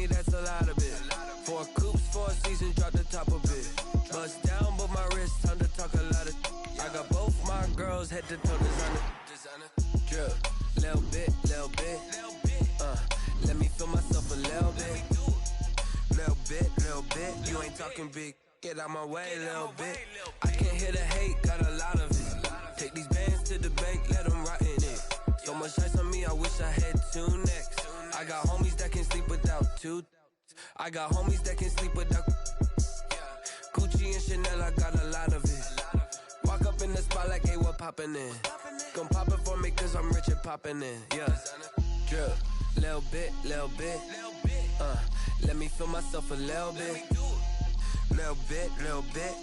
me, that's a lot of it. 4 coops, 4 seasons, drop the top of it. Bust down, but my wrist, time to talk a lot of. I got both my girls head to toe designer. Drip, little bit. Let me feel myself a little bit. Little bit. You ain't talking big. Get out my way, little bit. I can't hear the hate, got a lot of it. Take these bands to the bank, let them rot in it. So much ice on me, I wish I had 2 necks. I got homies that can sleep without 2. I got homies that can sleep without. Gucci and Chanel, I got a lot of it. Walk up in the spot like, hey, what poppin' in? Gon' pop it for me, cause I'm rich and poppin' in. Yeah. Drip, little bit. Let me feel myself a little bit. Little bit.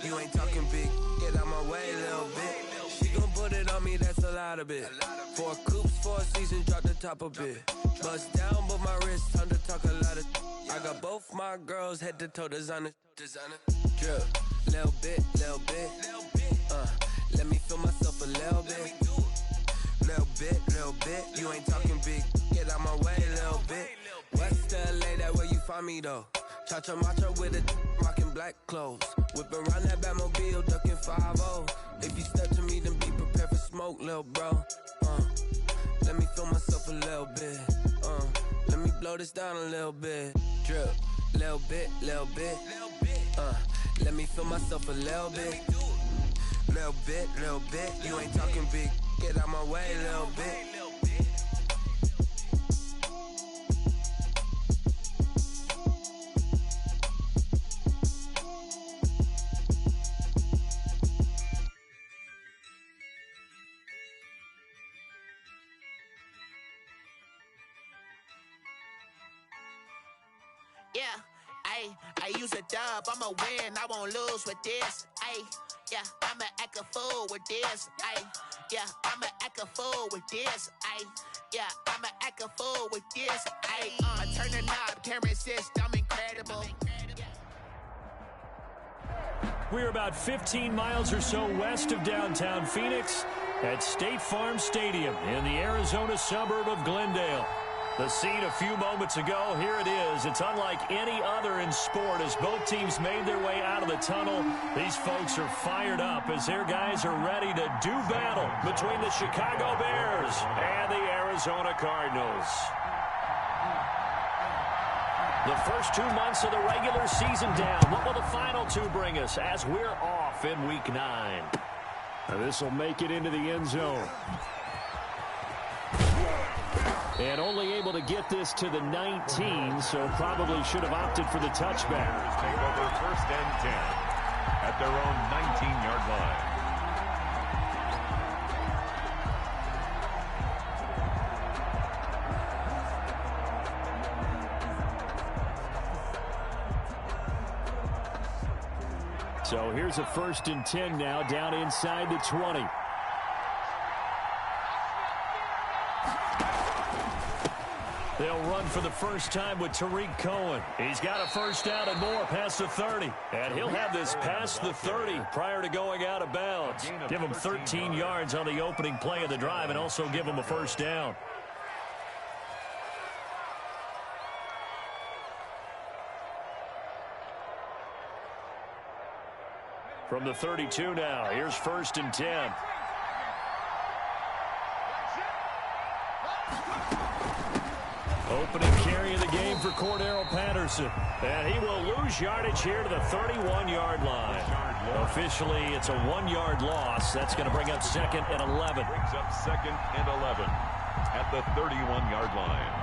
You ain't talking big. Get out my way, little bit. She gon' put it on me, that's a lot of it. 4 coops, 4 seasons, drop the top a bit. Bust down, but my wrist, time to talk a lot of. I got both my girls head to toe designer. Drip, little bit. Let me feel myself a little bit. Little bit. You ain't talking big. Get out my way, little bit. West LA, that where you find me though. Cha-cha macha with a rockin' black clothes. Whip around that Batmobile, duckin' 5-0. If you step to me, then be prepared for smoke, lil' bro. Let me feel myself a little bit. Let me blow this down a little bit. Drip, little bit. Let me feel myself a little bit. Little bit. You ain't talking big. Get out my way, little bit. Yeah, I use a dub, I'ma win, I won't lose with this. Yeah, I'ma act a fool with this. Yeah, I'ma act a fool with this. Yeah, I'ma act a fool with this. Turn the knob, camera assist, I'm incredible. We're about 15 miles or so west of downtown Phoenix at State Farm Stadium in the Arizona suburb of Glendale. The scene a few moments ago, here it is. It's unlike any other in sport as both teams made their way out of the tunnel. These folks are fired up as their guys are ready to do battle between the Chicago Bears and the Arizona Cardinals. The first 2 months of the regular season down. What will the final 2 bring us as we're off in Week 9? This will make it into the end zone. And only able to get this to the 19, so probably should have opted for the touchback. Take over 1st and 10 at their own 19-yard line. So here's a 1st and 10 now, down inside the 20. They'll run for the first time with Tariq Cohen. He's got a first down and more past the 30. And he'll have this past the 30 prior to going out of bounds. Give him 13 yards on the opening play of the drive and also give him a first down. From the 32 now, here's 1st and 10. Opening carry of the game for Cordero Patterson. And he will lose yardage here to the 31-yard line. Officially, it's a 1-yard loss. That's going to bring up 2nd and 11. Brings up 2nd and 11 at the 31-yard line.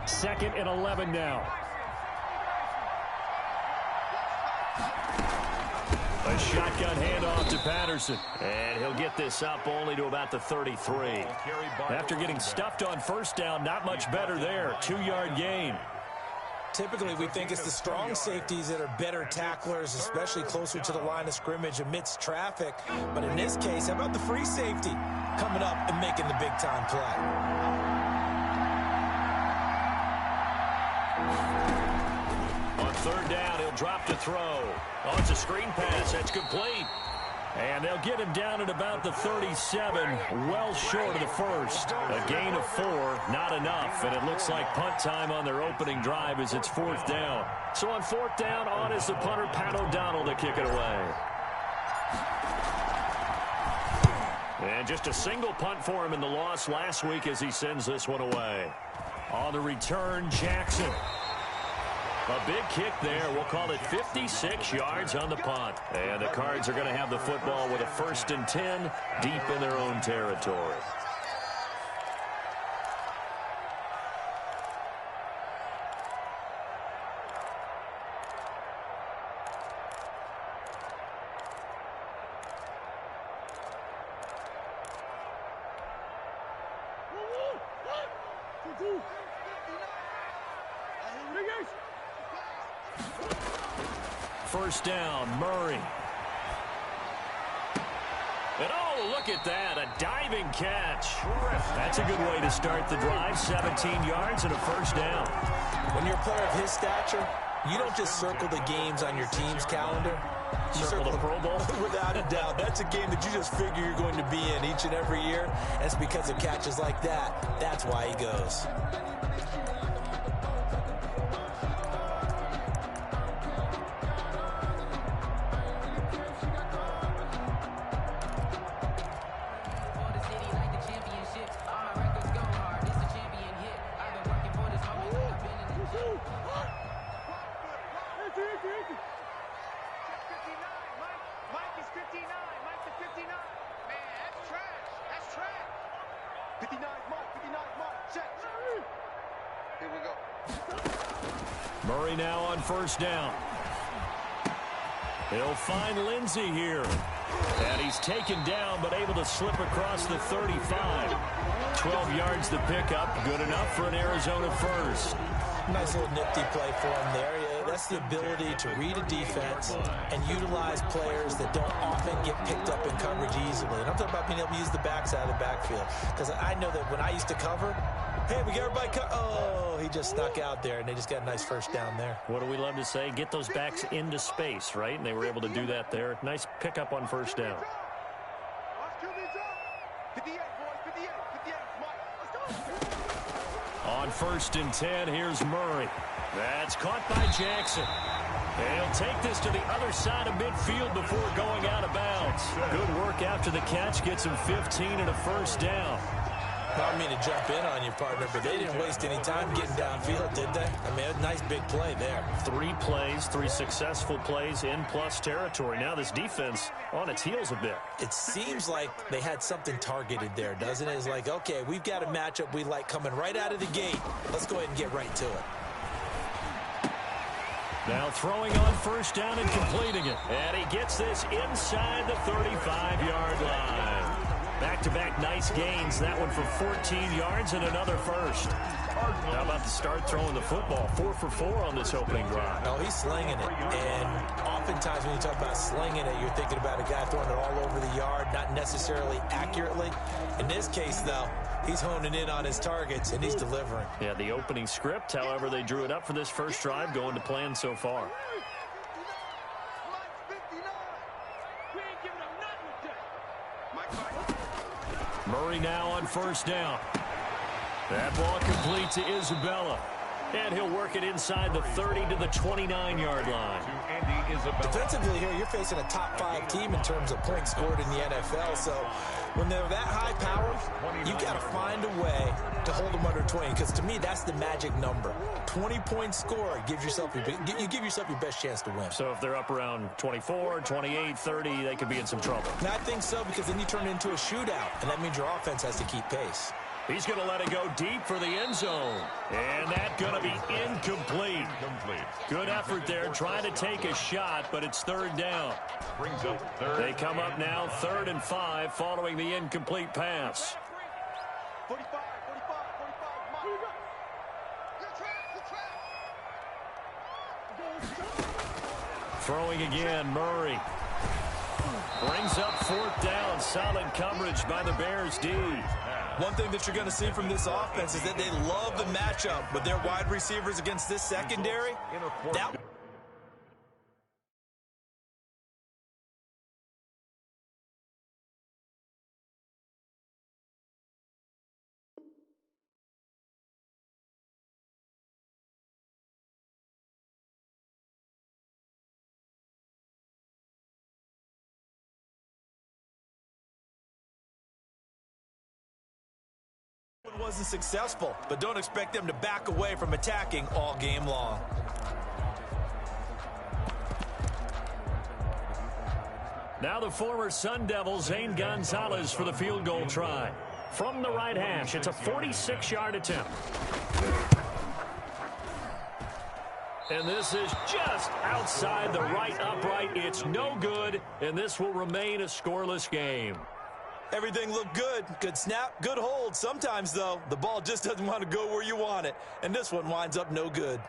Second and 11 now. A shotgun handoff to Patterson. And he'll get this up only to about the 33. After getting stuffed on first down, not much better there. 2-yard gain. Typically, we think it's the strong safeties that are better tacklers, especially closer to the line of scrimmage amidst traffic. But in this case, how about the free safety coming up and making the big-time play? On third down, he'll drop to throw. Oh, it's a screen pass. That's complete. And they'll get him down at about the 37, well short of the first. A gain of 4, not enough. And it looks like punt time on their opening drive as it's fourth down. So on fourth down, on is the punter, Pat O'Donnell, to kick it away. And just a single punt for him in the loss last week as he sends this one away. On the return, Jackson. A big kick there. We'll call it 56 yards on the punt. And the Cards are going to have the football with a 1st and 10 deep in their own territory. First down, Murray. And oh, look at that, a diving catch. That's a good way to start the drive, 17 yards and a first down. When you're a player of his stature, you don't just circle the games on your team's calendar. You circle the Pro Bowl? Without a doubt. That's a game that you just figure you're going to be in each and every year. And it's because of catches like that. That's why he goes. Murray now on first down. He'll find Lindsey here. And he's taken down, but able to slip across the 35. 12 yards to pick up. Good enough for an Arizona first. Nice little nifty play for him there. That's the ability to read a defense and utilize players that don't often get picked up in coverage easily. And I'm talking about being able to use the backside of the backfield. Because I know that when I used to cover, hey, we got everybody oh, he just snuck out there, and they just got a nice first down there. What do we love to say? Get those backs into space, right? And they were able to do that there. Nice pickup on first down. On 1st and 10, here's Murray. That's caught by Jackson. He'll take this to the other side of midfield before going out of bounds. Good work after the catch. Gets him 15 and a first down. I don't mean to jump in on you, partner, but they didn't waste any time getting downfield, did they? I mean, a nice big play there. 3 plays, 3 successful plays in plus territory. Now this defense on its heels a bit. It seems like they had something targeted there, doesn't it? It's like, okay, we've got a matchup we like coming right out of the gate. Let's go ahead and get right to it. Now throwing on first down and completing it. And he gets this inside the 35-yard line. Back-to-back nice gains. That one for 14 yards and another first. How about the start throwing the football? 4 for 4 on this opening drive. No, he's slinging it. And oftentimes when you talk about slinging it, you're thinking about a guy throwing it all over the yard, not necessarily accurately. In this case, though, he's honing in on his targets, and he's delivering. Yeah, the opening script, however, they drew it up for this first drive, going to plan so far. Murray now on first down. That ball complete to Isabella. And he'll work it inside the 30 to the 29-yard line. Defensively here, you're facing a top 5 team in terms of points scored in the NFL. So when they're that high power, you got to find a way to hold them under 20. Because to me, that's the magic number. 20 points scored gives yourself you give yourself your best chance to win. So if they're up around 24, 28, 30, they could be in some trouble. And I think so, because then you turn it into a shootout, and that means your offense has to keep pace. He's going to let it go deep for the end zone. And that's going to be incomplete. Good effort there, trying to take a shot, but it's third down. Brings up third. They come up now 3rd and 5 following the incomplete pass. 45. Throwing again, Murray. Brings up 4th down. Solid coverage by the Bears D. One thing that you're going to see from this offense is that they love the matchup with their wide receivers against this secondary. That wasn't successful, but don't expect them to back away from attacking all game long. Now the former Sun Devil, Zane Gonzalez, for the field goal try. From the right hash, it's a 46-yard attempt. And this is just outside the right upright. It's no good, and this will remain a scoreless game. Everything looked good. Good snap, good hold. Sometimes, though, the ball just doesn't want to go where you want it. And this one winds up no good.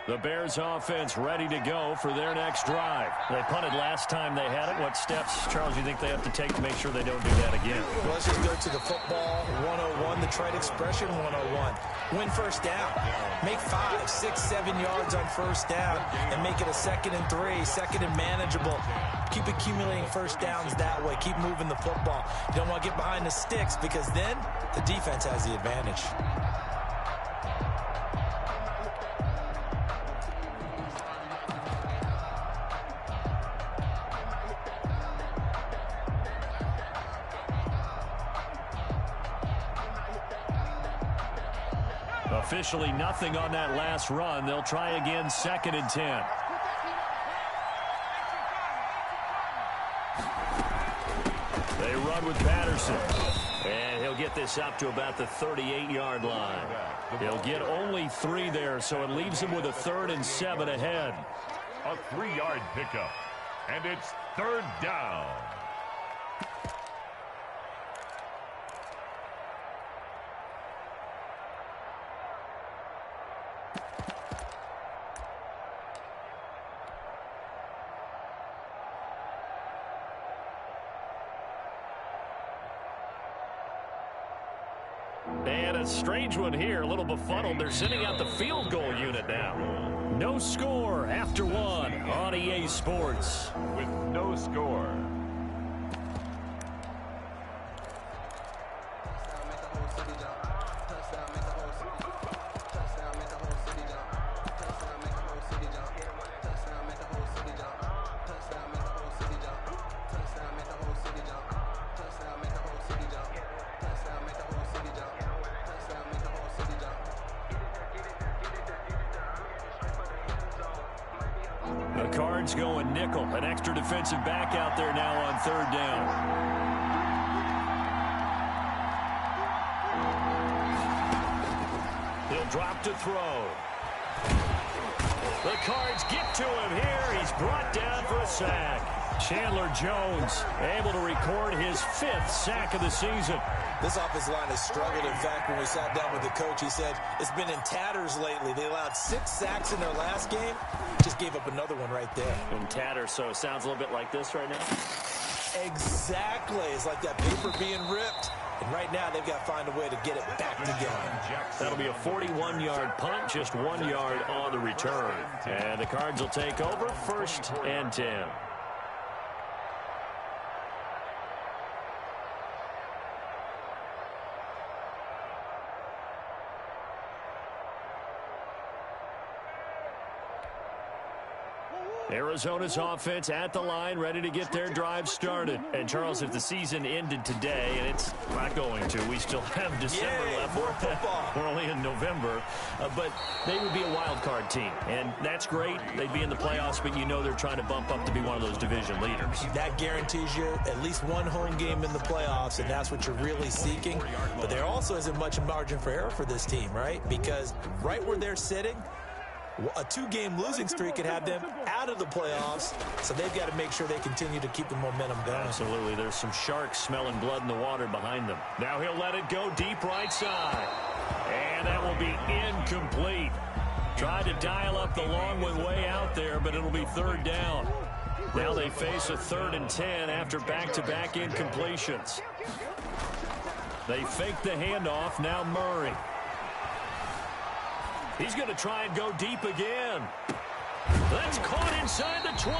The Bears offense ready to go for their next drive. They punted last time they had it. What steps, Charles, you think they have to take to make sure they don't do that again? Well, let's just go to the football 101, the trade expression 101. Win first down. Make 5, 6, 7 yards on first down and make it a 2nd and 3, 2nd and manageable. Keep accumulating first downs that way. Keep moving the football. You don't want to get behind the sticks because then the defense has the advantage. Officially nothing on that last run. They'll try again, 2nd and 10. They run with Patterson. And he'll get this up to about the 38-yard line. He'll get only 3 there, so it leaves him with a 3rd and 7 ahead. A 3-yard pickup. And it's 3rd down. And a strange one here, a little befuddled. They're sending out the field goal unit now. No score after 1 on EA Sports. With no score. Cards going nickel. An extra defensive back out there now on 3rd down. He'll drop to throw. The Cards get to him here. He's brought down for a sack. Chandler Jones able to record his 5th sack of the season. This offensive line has struggled. In fact, when we sat down with the coach, he said it's been in tatters lately. They allowed 6 sacks in their last game. Just gave up another one right there. In tatters, so it sounds a little bit like this right now? Exactly. It's like that paper being ripped. And right now, they've got to find a way to get it back together. That'll be a 41-yard punt, just 1 yard on the return. And the Cards will take over, 1st and 10. Arizona's offense at the line, ready to get their drive started. And, Charles, if the season ended today, and it's not going to, we still have December left. More football. We're only in November. But they would be a wild card team, and that's great. They'd be in the playoffs, but you know they're trying to bump up to be one of those division leaders. That guarantees you at least one home game in the playoffs, and that's what you're really seeking. But there also isn't much margin for error for this team, right? Because right where they're sitting, a 2-game losing streak could have them out of the playoffs, so they've got to make sure they continue to keep the momentum going. Absolutely. There's some sharks smelling blood in the water behind them. Now he'll let it go deep right side. And that will be incomplete. Tried to dial up the long one way out there, but it'll be third down. Now they face a 3rd and 10 after back-to-back incompletions. They fake the handoff. Now Murray. He's going to try and go deep again. That's caught inside the 20.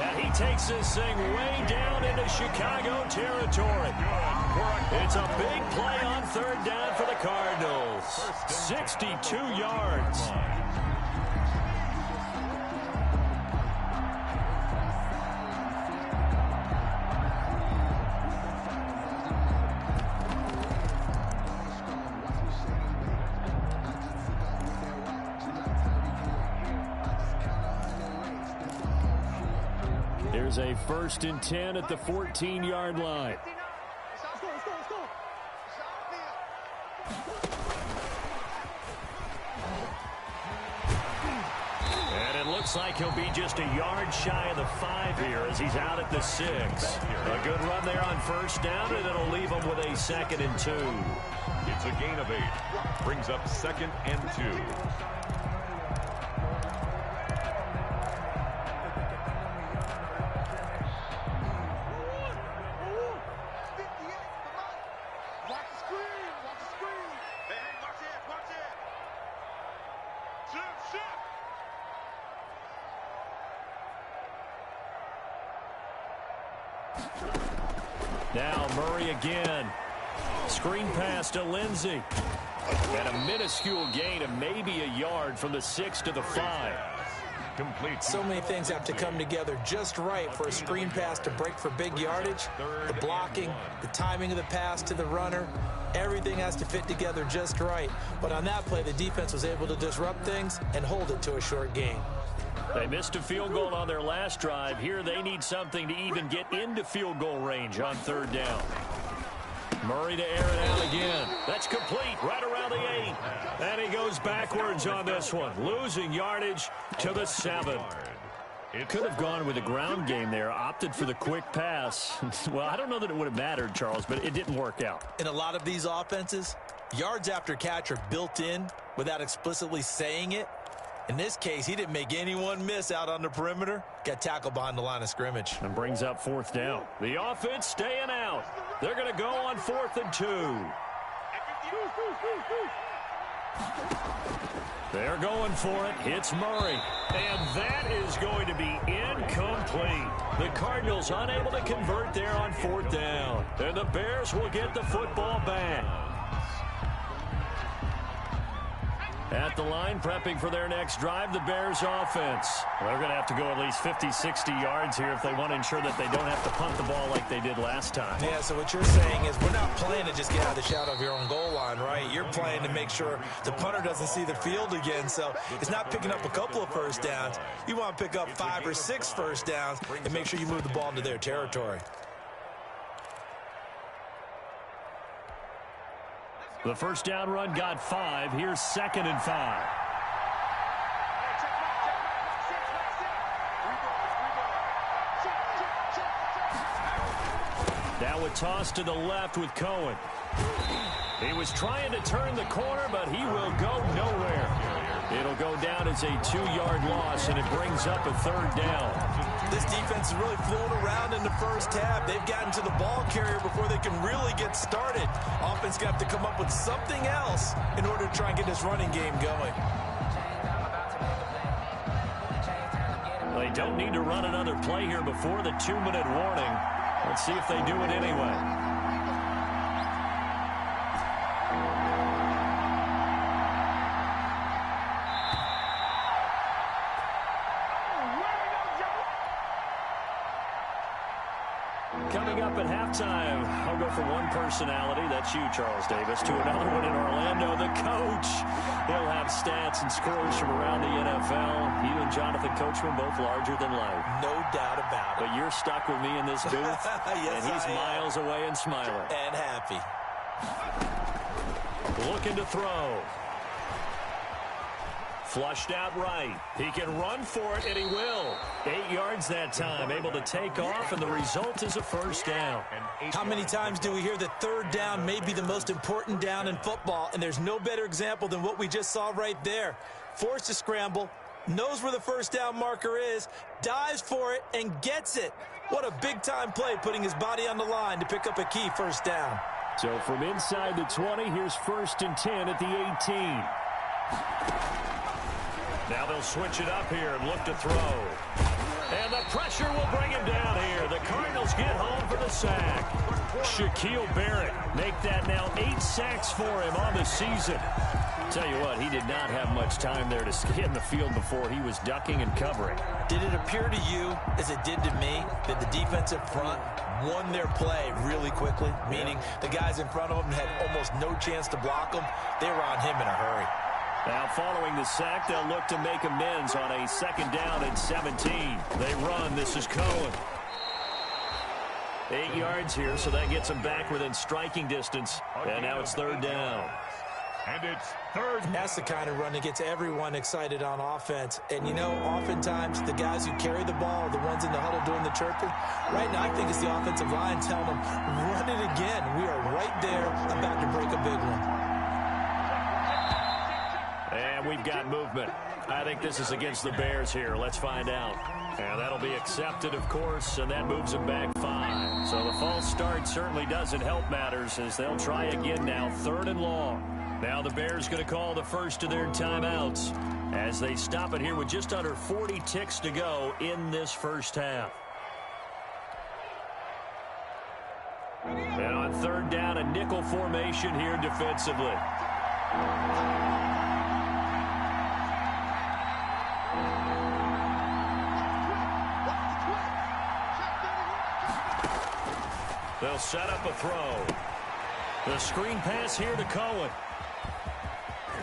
And he takes this thing way down into Chicago territory. It's a big play on 3rd down for the Cardinals. 62 yards. There's a 1st and 10 at the 14-yard line. And it looks like he'll be just a yard shy of the 5 here as he's out at the 6. A good run there on 1st down, and it'll leave him with a 2nd and 2. It's a gain of 8. Brings up 2nd and 2. Now Murray again. Screen pass to Lindsey. And a minuscule gain of maybe a yard from the 6 to the 5. Complete. So many things have to come together just right for a screen pass to break for big yardage. The blocking, the timing of the pass to the runner, everything has to fit together just right. But on that play, the defense was able to disrupt things and hold it to a short gain. They missed a field goal on their last drive. Here they need something to even get into field goal range on 3rd down. Murray to air it out again. That's complete right around the 8. And he goes backwards on this one, losing yardage to the 7. Could have gone with a ground game there, opted for the quick pass. Well, I don't know that it would have mattered, Charles, but it didn't work out. In a lot of these offenses, yards after catch are built in without explicitly saying it. In this case, he didn't make anyone miss out on the perimeter. Got tackled behind the line of scrimmage. And brings up 4th down. The offense staying out. They're going to go on 4th and 2. They're going for it. It's Murray. And that is going to be incomplete. The Cardinals unable to convert there on 4th down. And the Bears will get the football back. At the line, prepping for their next drive, the Bears offense. They're going to have to go at least 50, 60 yards here if they want to ensure that they don't have to punt the ball like they did last time. Yeah, so what you're saying is we're not playing to just get out of the shadow of your own goal line, right? You're playing to make sure the punter doesn't see the field again. So it's not picking up a couple of 1st downs. You want to pick up 5 or 6 1st downs and make sure you move the ball into their territory. The 1st down run got 5. Here's 2nd and 5. Now a toss to the left with Cohen. He was trying to turn the corner, but he will go nowhere. It'll go down as a 2-yard loss, and it brings up a 3rd down. This defense is really flown around in the first half. They've gotten to the ball carrier before they can really get started. Offense got to come up with something else in order to try and get this running game going. They don't need to run another play here before the 2-minute warning. Let's see if they do it anyway. Coming up at halftime, I'll go from one personality, that's you, Charles Davis, to another one in Orlando, the coach. He'll have stats and scores from around the NFL. You and Jonathan Coachman both larger than life. No doubt about it. But you're stuck with me in this booth, yes, and he's miles away and smiling. And happy. Looking to throw. Flushed out right. He can run for it, and he will. 8 yards that time, able to take off, and the result is a 1st down. How many times do we hear that 3rd down may be the most important down in football, and there's no better example than what we just saw right there. forced to scramble, knows where the first down marker is, dives for it, and gets it. What a big-time play, putting his body on the line to pick up a key first down. So from inside the 20, here's 1st and 10 at the 18. Now they'll switch it up here and look to throw. And the pressure will bring him down here. The Cardinals get home for the sack. Shaquille Barrett make that now 8 sacks for him on the season. Tell you what, he did not have much time there to stay in the field before he was ducking and covering. Did it appear to you, as it did to me, that the defensive front won their play really quickly? Meaning the guys in front of them had almost no chance to block him. They were on him in a hurry. Now following the sack, they'll look to make amends on a 2nd down and 17. They run. This is Cohen. 8 yards here, so that gets him back within striking distance. And now it's 3rd down. And it's 3rd. And that's the kind of run that gets everyone excited on offense. And, you know, oftentimes the guys who carry the ball are the ones in the huddle doing the chirping. Right now, I think it's the offensive line telling them, run it again. We are right there about to break a big one. And we've got movement. I think this is against the Bears here. Let's find out. And that'll be accepted, of course, and that moves them back 5. So the false start certainly doesn't help matters as they'll try again now, 3rd and long. Now the Bears going to call the first of their timeouts as they stop it here with just under 40 ticks to go in this first half. And on 3rd down, a nickel formation here defensively. They'll set up a throw. The screen pass here to Cohen.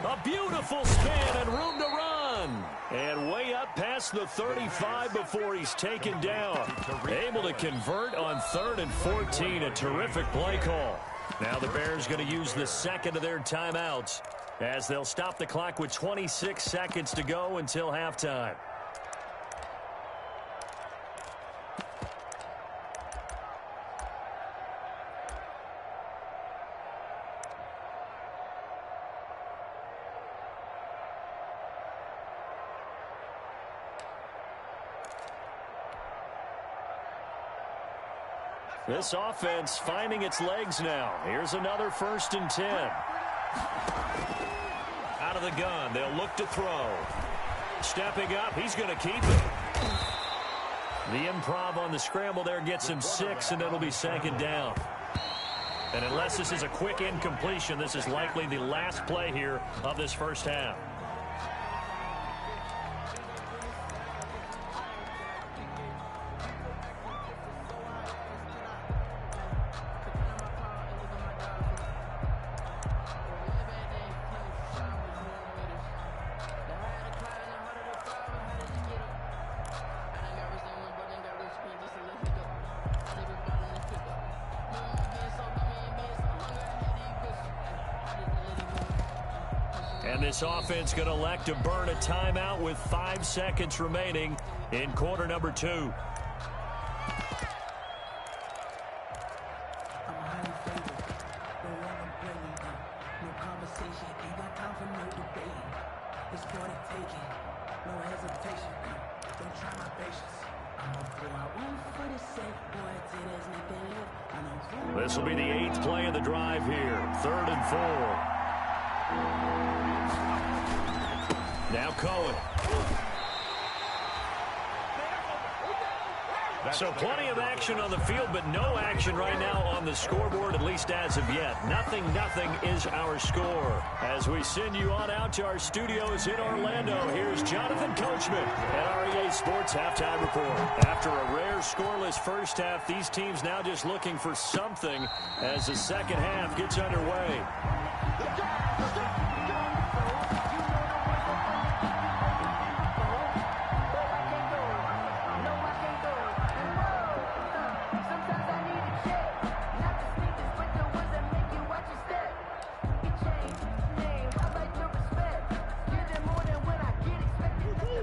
A beautiful spin and room to run. And way up past the 35 before he's taken down. Able to convert on 3rd and 14. A terrific play call. Now the Bears going to use the 2nd of their timeouts as they'll stop the clock with 26 seconds to go until halftime. This offense finding its legs now. Here's another 1st and 10. Out of the gun, they'll look to throw. Stepping up, he's going to keep it. The improv on the scramble there gets him 6, and it'll be 2nd down. And unless this is a quick incompletion, this is likely the last play here of this first half. And this offense going to elect to burn a timeout with 5 seconds remaining in quarter number 2. This will be the 8th play of the drive here. 3rd and 4. Now Cohen. So plenty of action on the field, but no action right now on the scoreboard, at least as of yet. 0-0 is our score. As we send you on out to our studios in Orlando, here's Jonathan Coachman at REA Sports Halftime Report. After a rare scoreless first half, these teams now just looking for something as the second half gets underway.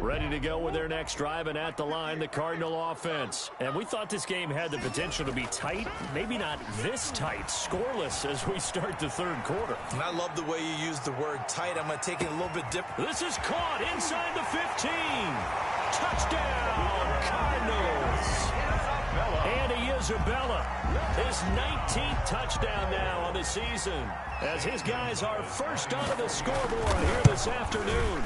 Ready to go with their next drive, and at the line, the Cardinal offense. And we thought this game had the potential to be tight, maybe not this tight, scoreless as we start the third quarter. And I love the way you use the word tight. I'm going to take it a little bit different. This is caught inside the 15. Touchdown, Cardinals. Andy Isabella, his 19th touchdown now on the season, as his guys are first onto the scoreboard here this afternoon.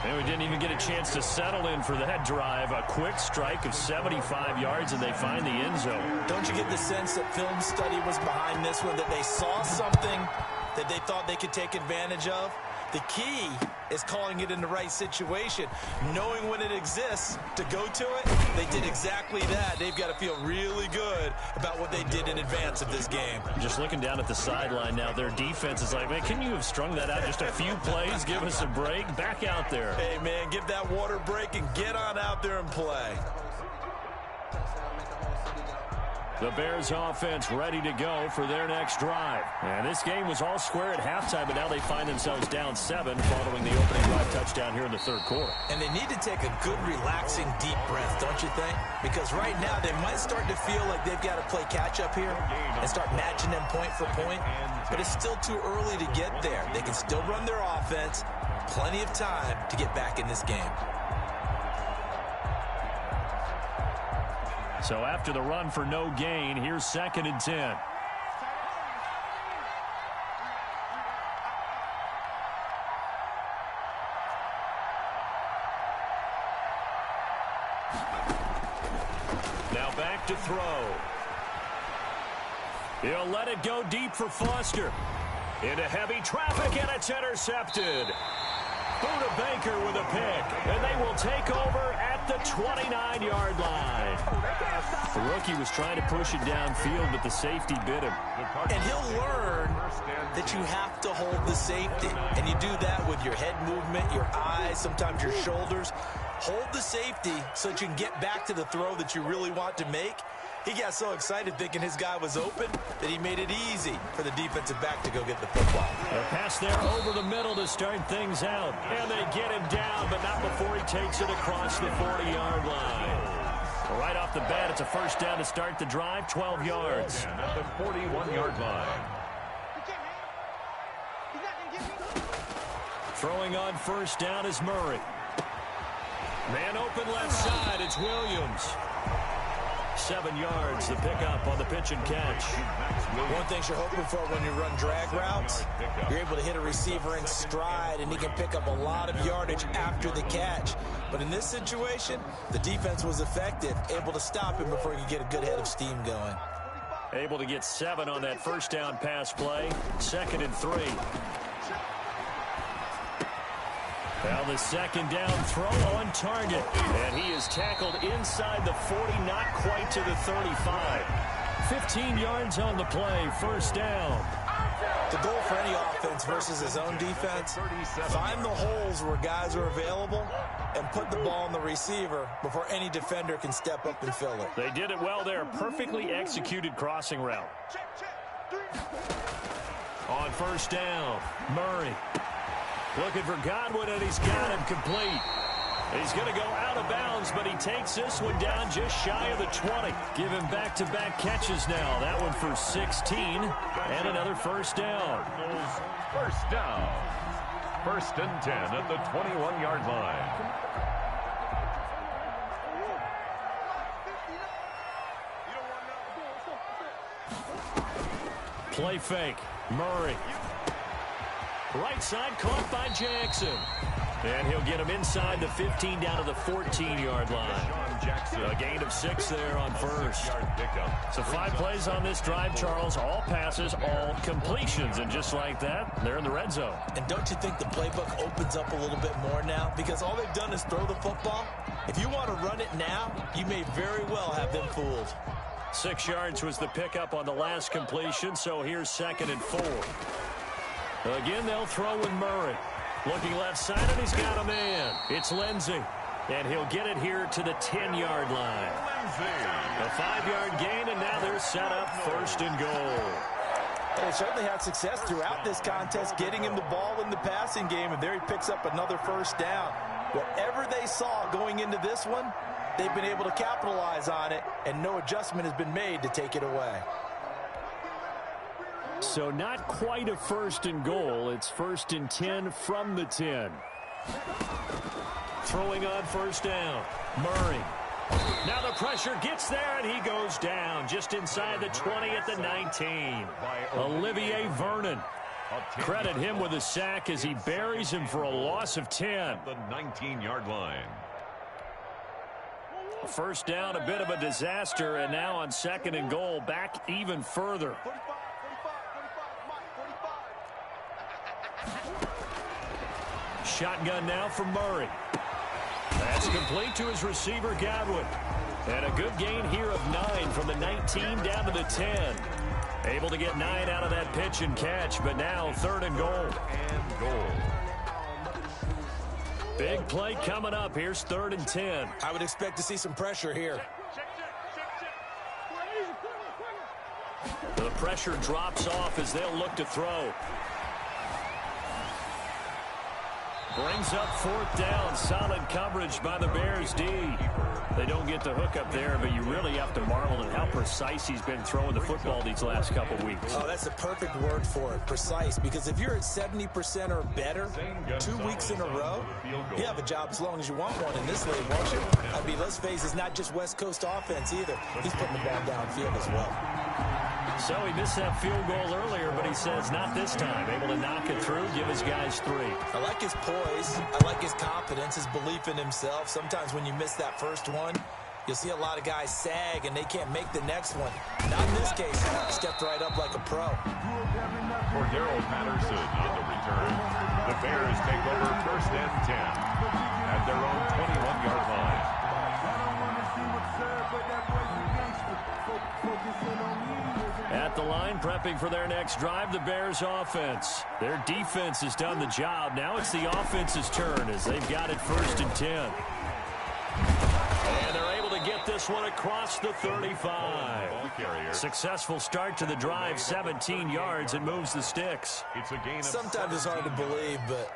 And we didn't even get a chance to settle in for that drive. A quick strike of 75 yards, and they find the end zone. Don't you get the sense that film study was behind this one, that they saw something that they thought they could take advantage of? The key is calling it in the right situation, knowing when it exists to go to it. They did exactly that. They've got to feel really good about what they did in advance of this game. Just looking down at the sideline now, their defense is like, man, can you have strung that out just a few plays? Give us a break. Back out there. Hey, man, give that water break and get on out there and play. The Bears offense ready to go for their next drive. And this game was all square at halftime, but now they find themselves down 7 following the opening drive touchdown here in the third quarter. And they need to take a good, relaxing, deep breath, don't you think? Because right now they might start to feel like they've got to play catch-up here and start matching them point for point. But it's still too early to get there. They can still run their offense. Plenty of time to get back in this game. So after the run for no gain, here's 2nd and 10. Now back to throw. He'll let it go deep for Foster. Into heavy traffic, and it's intercepted. Buda Baker with a pick, and they will take over at the 29-yard line. The rookie was trying to push it downfield, but the safety bit him. And he'll learn that you have to hold the safety. And you do that with your head movement, your eyes, sometimes your shoulders. Hold the safety so that you can get back to the throw that you really want to make. He got so excited thinking his guy was open that he made it easy for the defensive back to go get the football. A pass there over the middle to start things out. And they get him down, but not before he takes it across the 40-yard line. Right off the bat, it's a first down to start the drive, 12 yards. At the 41-yard line. Throwing on first down is Murray. Man open left side, it's Williams. 7 yards, the pickup on the pitch and catch. One thing you're hoping for when you run drag routes, you're able to hit a receiver in stride, and he can pick up a lot of yardage after the catch. But in this situation, the defense was effective, able to stop him before he could get a good head of steam going. Able to get 7 on that first down pass play. 2nd and 3. Now the second down throw on target. And he is tackled inside the 40, not quite to the 35. 15 yards on the play, first down. The goal for any offense versus his own defense, find the holes where guys are available and put the ball on the receiver before any defender can step up and fill it. They did it well there. Perfectly executed crossing route. On first down, Murray. Looking for Godwin, and he's got him complete. He's going to go out of bounds, but he takes this one down just shy of the 20. Give him back-to-back catches now. That one for 16, and another first down. First down. 1st and 10 at the 21-yard line. Play fake. Murray. Right side caught by Jackson. And he'll get him inside the 15 down to the 14-yard line. A gain of 6 there on first. So 5 plays on this drive, Charles. All passes, all completions. And just like that, they're in the red zone. And don't you think the playbook opens up a little bit more now? Because all they've done is throw the football. If you want to run it now, you may very well have them fooled. 6 yards was the pickup on the last completion. So here's 2nd and 4. Again, they'll throw with Murray. Looking left side, and he's got a man. It's Lindsey. And he'll get it here to the 10-yard line. A 5-yard gain, and now they're set up 1st and goal. They certainly had success throughout this contest getting him the ball in the passing game, and there he picks up another first down. Whatever they saw going into this one, they've been able to capitalize on it, and no adjustment has been made to take it away. So not quite a 1st and goal. It's 1st and 10 from the 10. Throwing on 1st down. Murray. Now the pressure gets there, and he goes down just inside the 20 at the 19. Olivier Vernon. Credit him with a sack as he buries him for a loss of 10. The 19-yard line. First down, a bit of a disaster, and now on 2nd and goal, back even further. Shotgun now from Murray. That's complete to his receiver, Godwin. And a good gain here of 9 from the 19 down to the 10. Able to get 9 out of that pitch and catch, but now 3rd and goal. Big play coming up. Here's 3rd and 10. I would expect to see some pressure here. The pressure drops off as they'll look to throw. Brings up 4th down. Solid coverage by the Bears D. They don't get the hook up there, but you really have to marvel at how precise he's been throwing the football these last couple weeks. Oh, that's the perfect word for it, precise, because if you're at 70% or better 2 weeks in a row, you have a job as long as you want one in this league, won't you? I mean, let's face it, it's not just West Coast offense either. He's putting the ball downfield as well. So he missed that field goal earlier, but he says not this time. Able to knock it through, give his guys 3. I like his poise. I like his confidence, his belief in himself. Sometimes when you miss that first one, you'll see a lot of guys sag and they can't make the next one. Not in this case. Stepped right up like a pro. For Darrell Patterson on the return, the Bears take over 1st and 10 at their own 21-yard line. At the line, prepping for their next drive, the Bears offense. Their defense has done the job. Now it's the offense's turn as they've got it 1st and 10. And they're able to get this one across the 35. Successful start to the drive, 17 yards, and moves the sticks. It's a gain of Sometimes it's hard to believe, but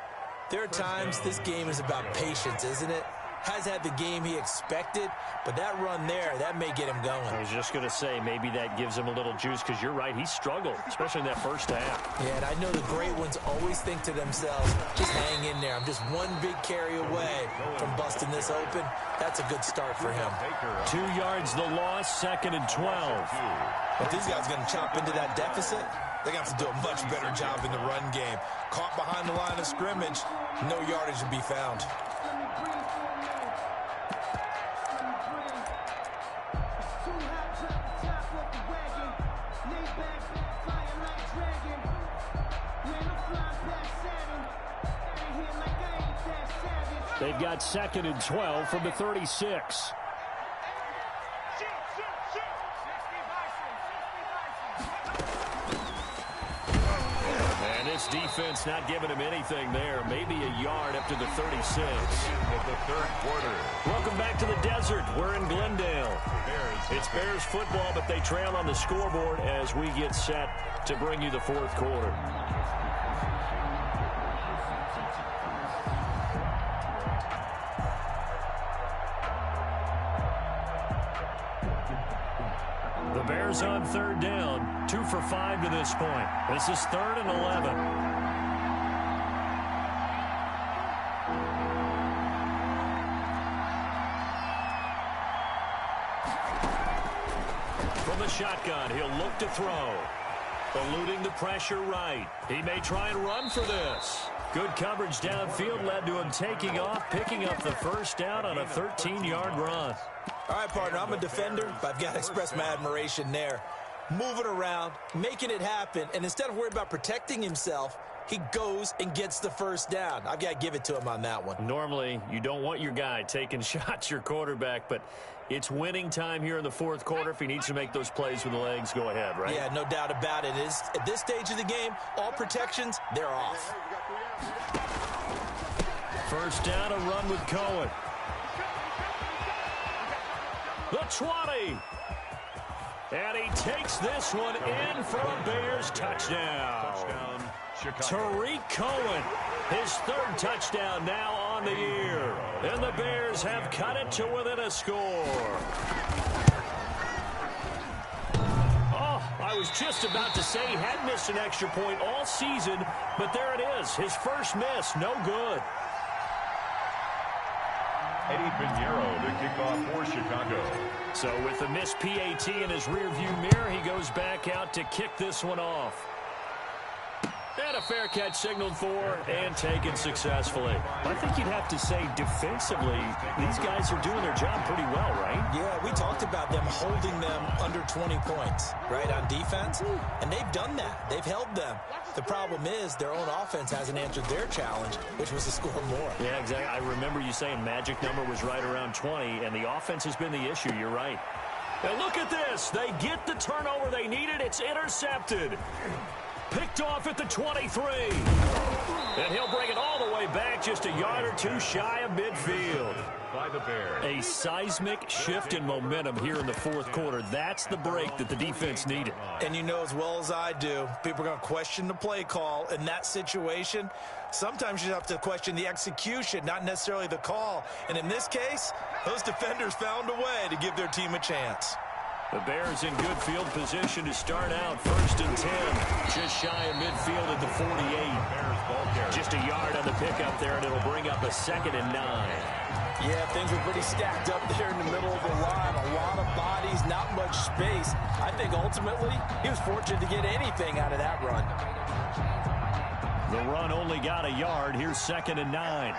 there are times this game is about patience, isn't it? Has had the game he expected, but that run there, that may get him going. I was just going to say, maybe that gives him a little juice, because you're right, he struggled, especially in that first half. Yeah, and I know the great ones always think to themselves, just hang in there. I'm just one big carry away from busting this open. That's a good start for him. 2 yards the loss, 2nd and 12. If these guys are going to chop into that deficit, they're going to have to do a much better job in the run game. Caught behind the line of scrimmage, no yardage to be found. They've got 2nd and 12 from the 36. And this defense not giving him anything there. Maybe a yard up to the 36. of the 3rd quarter. Welcome back to the desert. We're in Glendale. It's Bears football, but they trail on the scoreboard as we get set to bring you the 4th quarter. The Bears on 3rd down, 2 for 5 to this point. This is 3rd and 11. From the shotgun, he'll look to throw. Eluding the pressure right. He may try and run for this. Good coverage downfield led to him taking off, picking up the first down on a 13-yard run. All right, partner, I'm a defender, but I've got to express my admiration there. Moving around, making it happen, and instead of worrying about protecting himself, he goes and gets the first down. I've got to give it to him on that one. Normally, you don't want your guy taking shots, your quarterback, but it's winning time here in the 4th quarter. If he needs to make those plays with the legs, go ahead, right? Yeah, no doubt about it. At this stage of the game, all protections, they're off. First down, a run with Cohen. The 20. And he takes this one in for a Bears touchdown. Tariq Cohen, his third touchdown now on the year. And the Bears have cut it to within a score. I was just about to say he had missed an extra point all season, but there it is. His first miss, no good. Eddie Pinheiro to kick off for Chicago. So with the missed PAT in his rearview mirror, he goes back out to kick this one off. And a fair catch signaled for and taken successfully. I think you'd have to say defensively, these guys are doing their job pretty well, right? Yeah, we talked about them holding them under 20 points, right, on defense. And they've done that. They've held them. The problem is their own offense hasn't answered their challenge, which was to score more. Yeah, exactly. I remember you saying magic number was right around 20, and the offense has been the issue. You're right. Now look at this. They get the turnover they needed. It's intercepted. Picked off at the 23. And he'll bring it all the way back just a yard or two shy of midfield. By the Bears. A seismic shift in momentum here in the fourth quarter. That's the break that the defense needed. And you know as well as I do, people are going to question the play call in that situation. Sometimes you have to question the execution, not necessarily the call. And in this case, those defenders found a way to give their team a chance. The Bears in good field position to start out first and 10. Just shy of midfield at the 48. Just a yard on the pickup there, and it'll bring up a 2nd and 9. Yeah, things were pretty stacked up there in the middle of the line. A lot of bodies, not much space. I think ultimately he was fortunate to get anything out of that run. The run only got a yard. Here's 2nd and 9.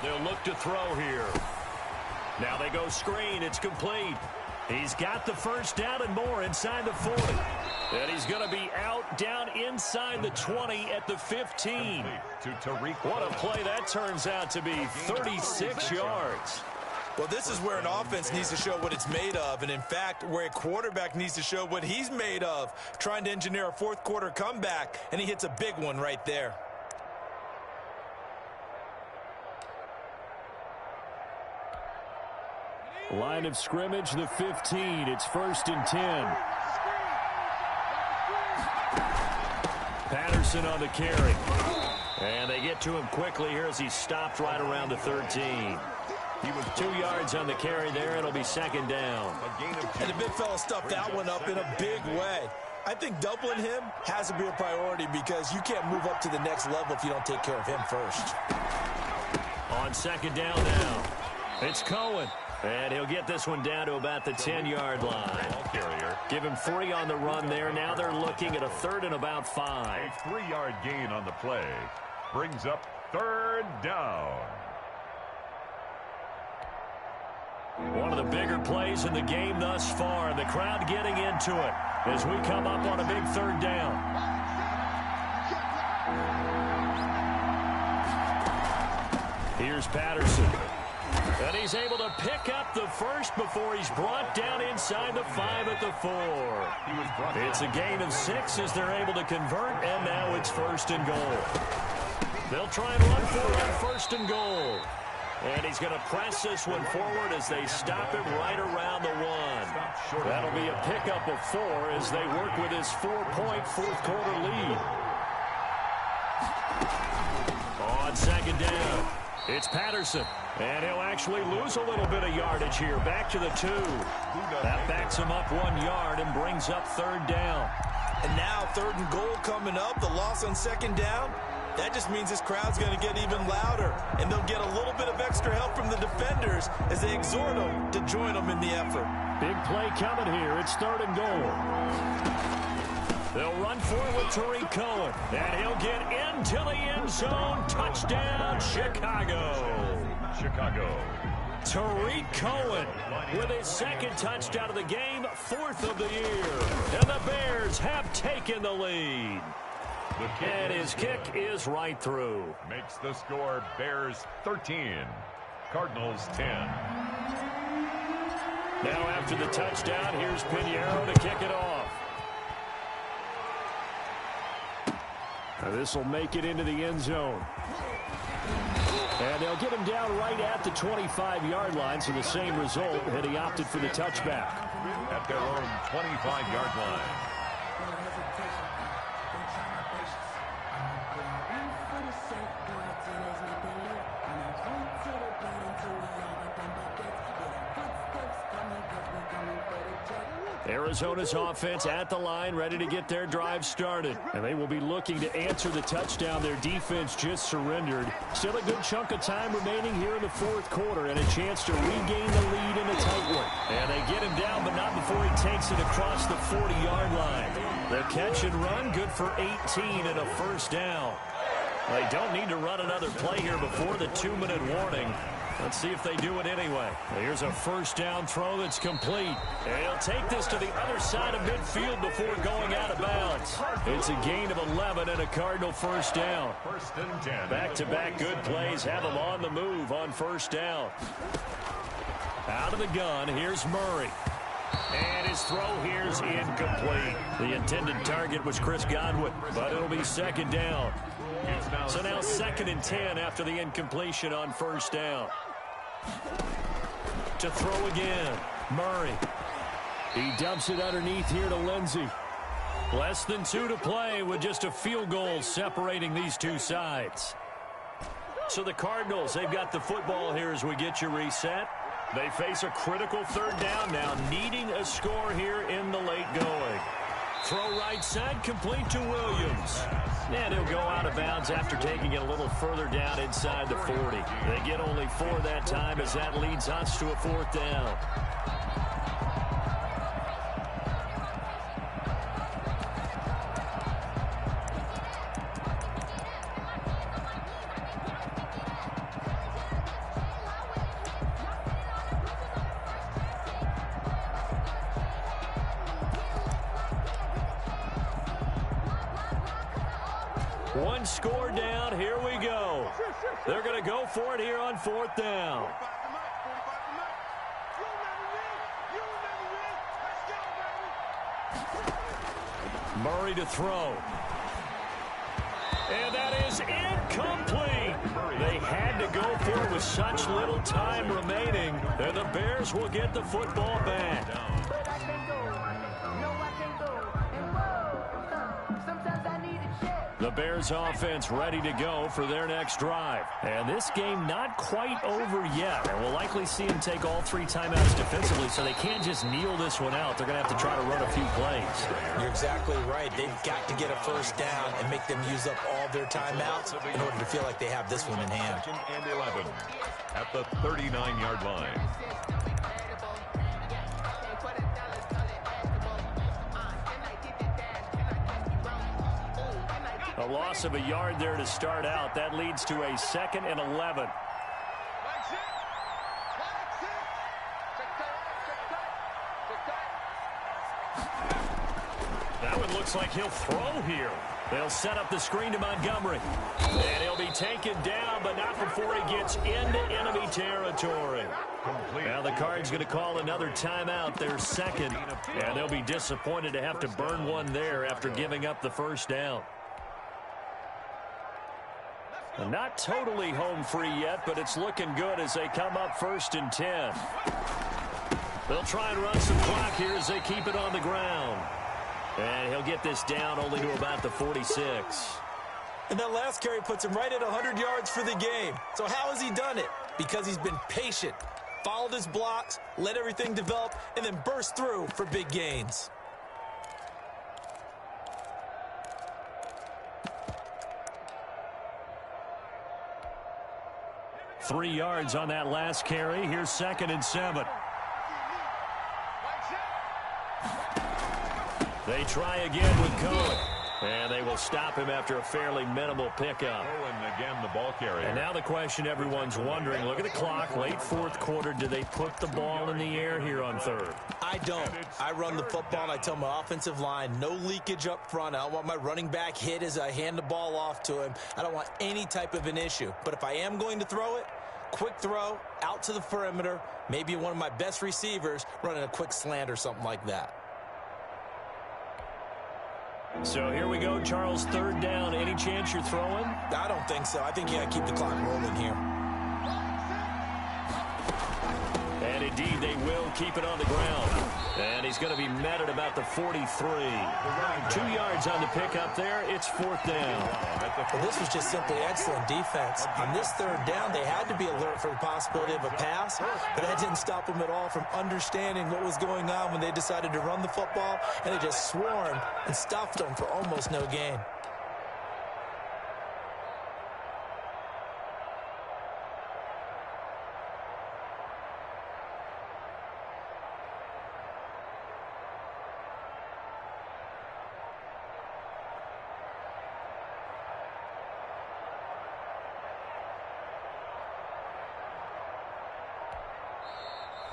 They'll look to throw here. Now they go screen. It's complete. He's got the first down and more inside the 40. And he's going to be out down inside the 20 at the 15. To Tariq. What a play that turns out to be. 36 yards. Well, this is where an offense needs to show what it's made of. And, in fact, where a quarterback needs to show what he's made of. Trying to engineer a fourth-quarter comeback. And he hits a big one right there. Line of scrimmage, the 15. It's 1st and 10. Patterson on the carry. And they get to him quickly here as he stopped right around the 13. He was 2 yards on the carry there. It'll be 2nd down. And the big fella stuffed that one up in a big way. I think doubling him has to be a priority because you can't move up to the next level if you don't take care of him first. On 2nd down now, it's Cohen. And he'll get this one down to about the 10-yard line. Give him 3 on the run there. Now they're looking at a 3rd and about 5. A 3-yard gain on the play brings up 3rd down. One of the bigger plays in the game thus far. The crowd getting into it as we come up on a big 3rd down. Here's Patterson. And he's able to pick up the first before he's brought down inside the 5 at the 4. It's a gain of 6 as they're able to convert, and now it's 1st and goal. They'll try and run for it on 1st and goal. And he's going to press this one forward as they stop him right around the 1. That'll be a pickup of 4 as they work with his 4-point fourth-quarter lead. On 2nd down, it's Patterson. And he'll actually lose a little bit of yardage here. Back to the 2. That backs him up 1 yard and brings up 3rd down. And now 3rd and goal coming up. The loss on 2nd down. That just means this crowd's going to get even louder. And they'll get a little bit of extra help from the defenders as they exhort them to join them in the effort. Big play coming here. It's 3rd and goal. They'll run for it with Tariq Cohen. And he'll get into the end zone. Touchdown, Chicago. Tariq Cohen with his 2nd touchdown of the game, 4th of the year. And the Bears have taken the lead. And his kick is right through. Makes the score Bears 13, Cardinals 10. Now after the touchdown, here's Pinheiro to kick it off. Now this will make it into the end zone. And they'll get him down right at the 25-yard line, so the same result, and he opted for the touchback. At their own 25-yard line. Arizona's offense at the line, ready to get their drive started. And they will be looking to answer the touchdown their defense just surrendered. Still a good chunk of time remaining here in the fourth quarter and a chance to regain the lead in a tight one. And they get him down, but not before he takes it across the 40-yard line. The catch and run, good for 18 and a first down. They don't need to run another play here before the 2-minute warning. Let's see if they do it anyway. Here's a first down throw that's complete. And he'll take this to the other side of midfield before going out of bounds. It's a gain of 11 and a Cardinal first down. First and 10. Back-to-back good plays have them on the move on first down. Out of the gun, here's Murray. And his throw here's incomplete. The intended target was Chris Godwin, but it'll be second down. So now second and 10 after the incompletion on first down. To throw again, Murray. He dumps it underneath here to Lindsey. Less than 2 to play with just a field goal separating these two sides. So the Cardinals, they've got the football here as we get you reset. They face a critical third down now, needing a score here in the late going. Throw right side, complete to Williams. And he'll go out of bounds after taking it a little further down inside the 40. They get only 4 that time as that leads us to a fourth down. One score down, here we go. They're going to go for it here on fourth down. Murray to throw. And that is incomplete. They had to go for it with such little time remaining. And the Bears will get the football back. The Bears offense ready to go for their next drive. And this game not quite over yet. And we'll likely see them take all 3 timeouts defensively, so they can't just kneel this one out. They're going to have to try to run a few plays. You're exactly right. They've got to get a first down and make them use up all their timeouts in order to feel like they have this one in hand. And 11 at the 39-yard line. A loss of a yard there to start out. That leads to a 2nd and 11. That one looks like he'll throw here. They'll set up the screen to Montgomery. And he'll be taken down, but not before he gets into enemy territory. Now the Cards going to call another timeout, their second. And they'll be disappointed to have to burn one there after giving up the first down. Not totally home free yet, but it's looking good as they come up 1st and 10. They'll try and run some clock here as they keep it on the ground. And he'll get this down only to about the 46. And that last carry puts him right at 100 yards for the game. So how has he done it? Because he's been patient, followed his blocks, let everything develop, and then burst through for big gains. Three yards on that last carry. Here's 2nd and 7. They try again with Cohen. And they will stop him after a fairly minimal pickup. And again, the ball carrier. And now the question everyone's wondering, look at the clock, late fourth quarter, do they put the ball in the air here on 3rd? I don't. I run the football, and I tell my offensive line, no leakage up front. I don't want my running back hit as I hand the ball off to him. I don't want any type of an issue. But if I am going to throw it, quick throw, out to the perimeter, maybe one of my best receivers running a quick slant or something like that. So here we go, Charles, 3rd down. Any chance you're throwing? I don't think so. I think you got to keep the clock rolling here. indeed, they will keep it on the ground. And he's going to be met at about the 43. 2 yards on the pickup there. It's 4th down. Well, this was just simply excellent defense. On this 3rd down, they had to be alert for the possibility of a pass, but that didn't stop them at all from understanding what was going on when they decided to run the football, and they just swarmed and stuffed them for almost no gain.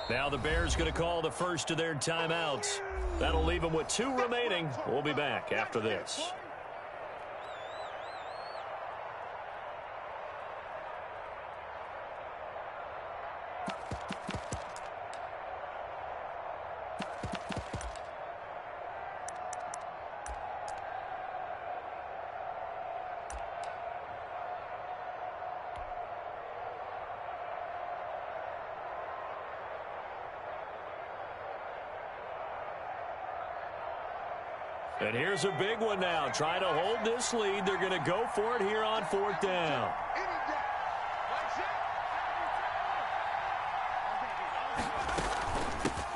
Now the Bears going to call the first of their timeouts. That'll leave them with 2 remaining. We'll be back after this. And here's a big one now. Trying to hold this lead. They're going to go for it here on 4th down.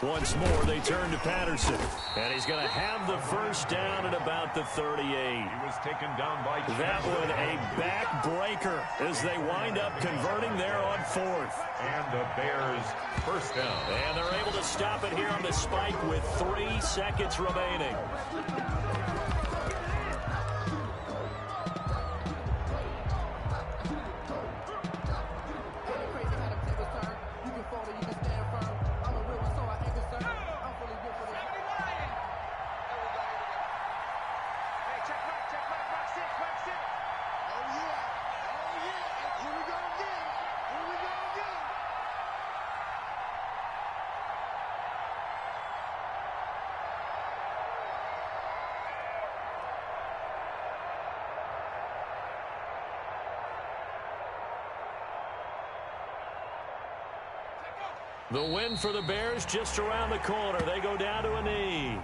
Once more, they turn to Patterson. And he's going to have the first down at about the 38. He was taken down by that one a backbreaker as they wind up converting there on 4th. And the Bears first down. And they're able to stop it here on the spike with 3 seconds remaining. The win for the Bears just around the corner. They go down to a knee.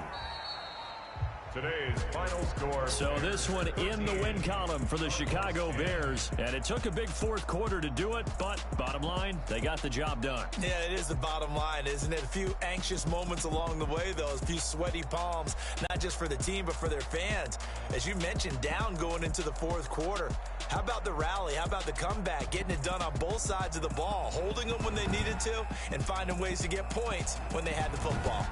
Today's final score. So this one in the win column for the Chicago Bears. And it took a big 4th quarter to do it, but bottom line, they got the job done. Yeah, it is the bottom line, isn't it? A few anxious moments along the way, though. A few sweaty palms, not just for the team, but for their fans. As you mentioned, down going into the 4th quarter. How about the rally? How about the comeback? Getting it done on both sides of the ball, holding them when they needed to, and finding ways to get points when they had the football.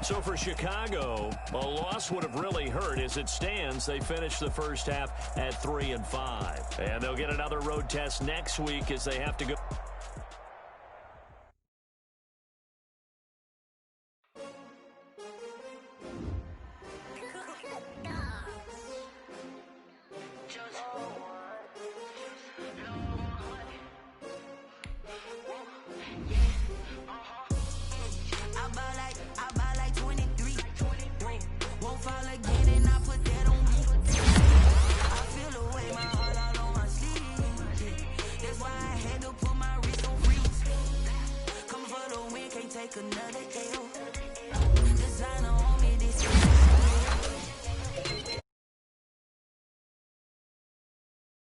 So for Chicago, a loss would have really hurt. As it stands, they finished the first half at 3-5. And they'll get another road test next week as they have to go. Take another L.